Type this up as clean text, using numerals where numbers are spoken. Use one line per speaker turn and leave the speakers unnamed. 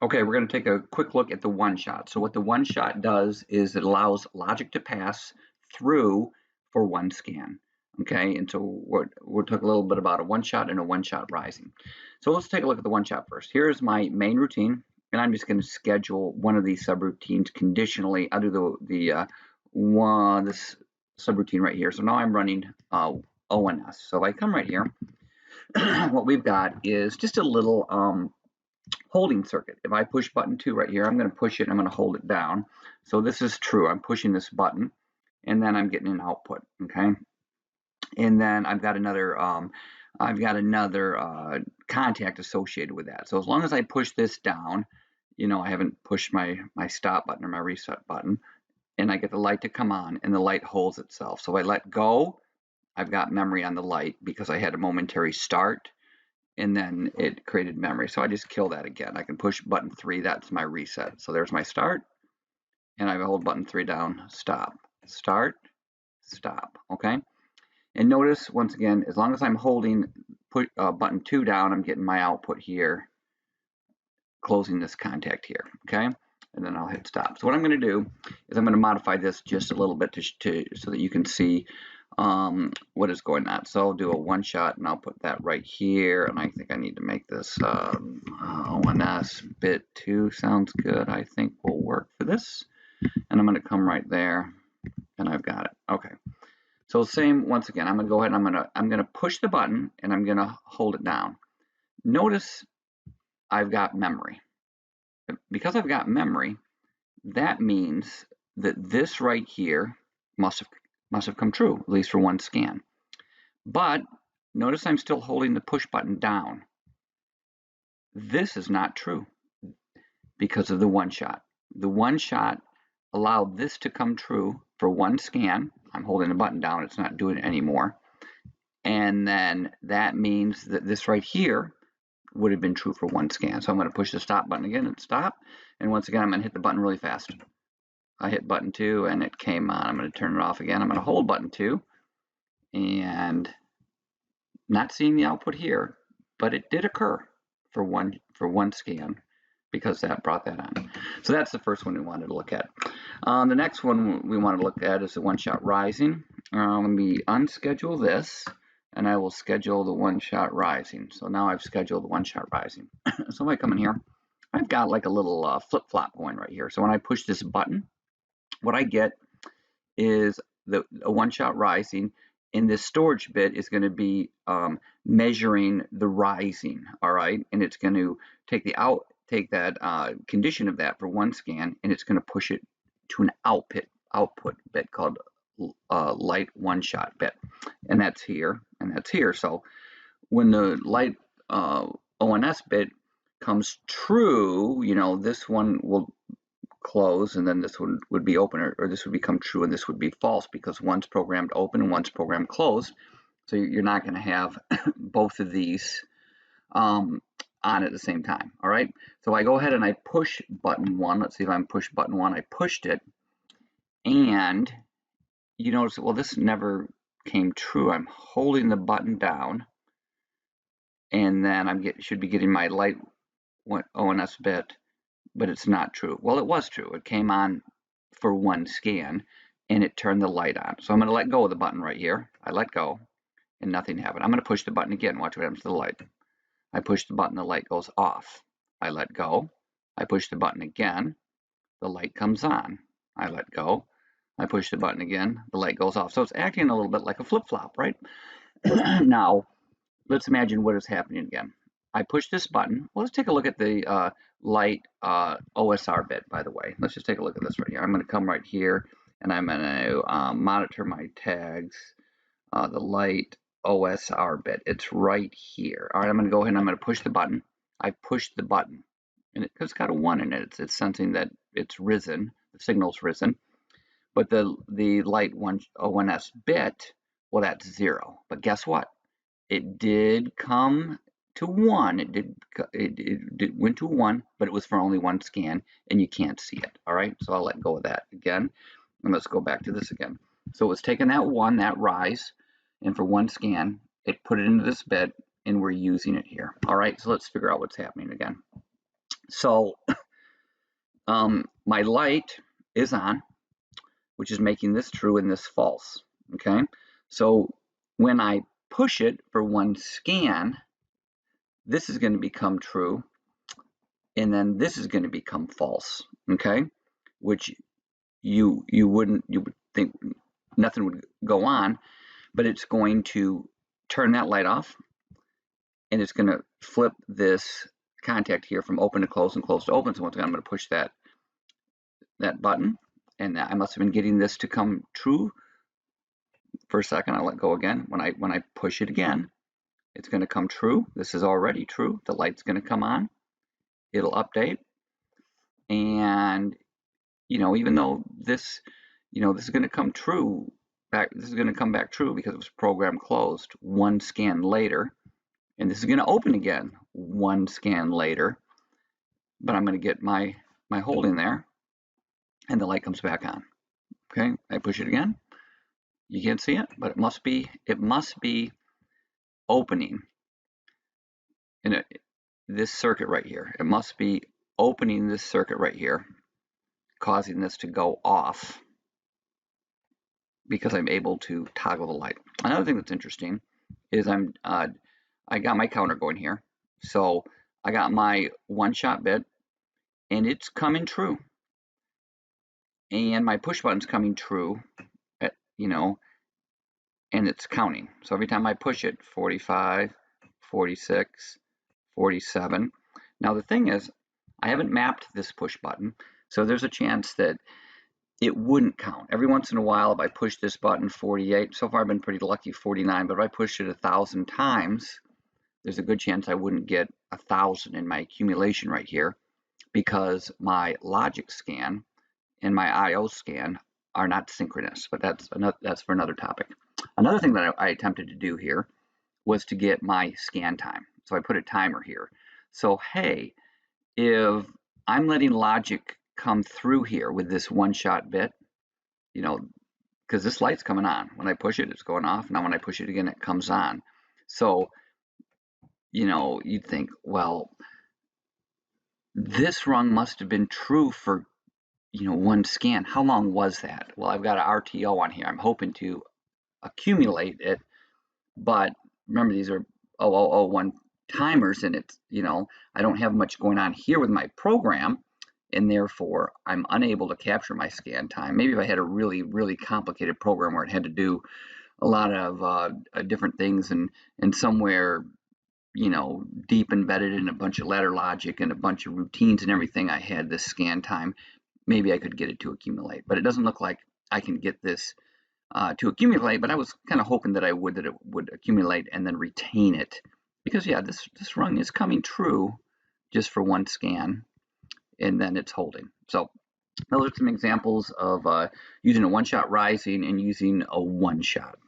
Okay, we're going to take a quick look at the one shot. So what the one shot does is it allows logic to pass through for one scan. Okay, and so we'll talk a little bit about a one shot and a one shot rising. So let's take a look at the one shot first. Here's my main routine, and I'm just going to schedule one of these subroutines conditionally. I'll do this subroutine right here. So now I'm running ONS. So if I come right here, what we've got is just a little holding circuit. If I push button 2 right here, I'm going to push it and I'm going to hold it down. So this is true. I'm pushing this button and then I'm getting an output. Okay. And then I've got another contact associated with that. So as long as I push this down, I haven't pushed my stop button or my reset button, and I get the light to come on and the light holds itself. So I let go, I've got memory on the light because I had a momentary start and then it created memory. So I just kill that again. I can push button 3, that's my reset. So there's my start, and I hold button 3 down, stop, start, stop, okay? And notice, once again, as long as I'm holding button 2 down, I'm getting my output here, closing this contact here, okay? And then I'll hit stop. So what I'm gonna do is I'm gonna modify this just a little bit so that you can see what is going on. So I'll do a one shot and I'll put that right here, and I think I need to make this ONS bit 2 sounds good. I think will work for this, and I'm going to come right there and I've got it. Okay, so same once again, I'm going to go ahead and I'm going to push the button and I'm going to hold it down. Notice I've got memory. Because I've got memory, that means that this right here must have come true, at least for one scan. But notice I'm still holding the push button down. This is not true because of the one shot. The one shot allowed this to come true for one scan. I'm holding the button down, it's not doing it anymore. And then that means that this right here would have been true for one scan. So I'm going to push the stop button again and stop. And once again, I'm going to hit the button really fast. I hit button 2 and it came on. I'm going to turn it off again. I'm going to hold button 2 and not seeing the output here, but it did occur for one scan because that brought that on. So that's the first one we wanted to look at. The next one we want to look at is the one shot rising. Let me unschedule this and I will schedule the one shot rising. So now I've scheduled the one shot rising. So if I come in here, I've got like a little flip-flop going right here. So when I push this button, what I get is a one shot rising, and this storage bit is going to be measuring the rising, all right? And it's going to take that condition of that for one scan, and it's going to push it to an output bit called light one shot bit, and that's here and that's here. So when the light ONS bit comes true, this one will close and then this one would be open, or this would become true and this would be false because one's programmed open and one's programmed closed. So you're not going to have both of these on at the same time. All right, so I go ahead and I push button 1. Let's see if I'm push button 1. I pushed it, and you notice, well, this never came true. I'm holding the button down, and then should be getting my light ONS bit, but it's not true. Well, it was true. It came on for one scan, and it turned the light on. So I'm going to let go of the button right here. I let go, and nothing happened. I'm going to push the button again. Watch what happens to the light. I push the button, the light goes off. I let go. I push the button again. The light comes on. I let go. I push the button again. The light goes off. So it's acting a little bit like a flip-flop, right? Now, let's imagine what is happening again. I push this button. Well, let's take a look at the light OSR bit, by the way. Let's just take a look at this right here. I'm going to come right here, and I'm going to monitor my tags, the light OSR bit. It's right here. All right, I'm going to go ahead and I'm going to push the button. I pushed the button, and it's got a 1 in it. It's sensing that it's risen. The signal's risen. But the light ONS bit, well, that's 0. But guess what? It did come to 1. It went to 1, but it was for only one scan, and you can't see it. All right, so I'll let go of that again, and let's go back to this again. So it's taken that 1, that rise, and for one scan, it put it into this bit, and we're using it here. All right, so let's figure out what's happening again. So my light is on, which is making this true and this false, okay? So when I push it for one scan, this is going to become true, and then this is going to become false, okay? Which you would think nothing would go on, but it's going to turn that light off, and it's going to flip this contact here from open to close and close to open. So once again, I'm going to push that button, and I must have been getting this to come true for a second. I'll let go again. When I push it again, it's going to come true. This is already true. The light's going to come on. It'll update, and even though this, this is going to come true back. This is going to come back true because it was program closed one scan later, and this is going to open again one scan later. But I'm going to get my hold in there, and the light comes back on. Okay, I push it again. You can't see it, but it must be opening in this circuit right here. It must be opening this circuit right here, causing this to go off because I'm able to toggle the light. Another thing that's interesting is I got my counter going here. So I got my one-shot bit, and it's coming true. And my push button's coming true, and it's counting. So every time I push it, 45, 46, 47. Now the thing is, I haven't mapped this push button, so there's a chance that it wouldn't count. Every once in a while, if I push this button 48, so far I've been pretty lucky 49, but if I pushed it 1,000 times, there's a good chance I wouldn't get 1,000 in my accumulation right here because my logic scan and my IO scan are not synchronous, but that's for another topic. Another thing that I attempted to do here was to get my scan time. So I put a timer here. So hey, if I'm letting logic come through here with this one-shot bit, because this light's coming on. When I push it, it's going off. Now when I push it again, it comes on. So, you'd think, well, this rung must have been true for, one scan. How long was that? Well, I've got an RTO on here. I'm hoping to accumulate it, but remember these are 0001 timers, and it's, I don't have much going on here with my program, and therefore I'm unable to capture my scan time. Maybe if I had a really, really complicated program where it had to do a lot of different things and somewhere, deep embedded in a bunch of ladder logic and a bunch of routines and everything, I had this scan time, maybe I could get it to accumulate. But it doesn't look like I can get this to accumulate, but I was kind of hoping that it would accumulate and then retain it. Because yeah, this rung is coming true just for one scan, and then it's holding. So those are some examples of using a one-shot rising and using a one-shot.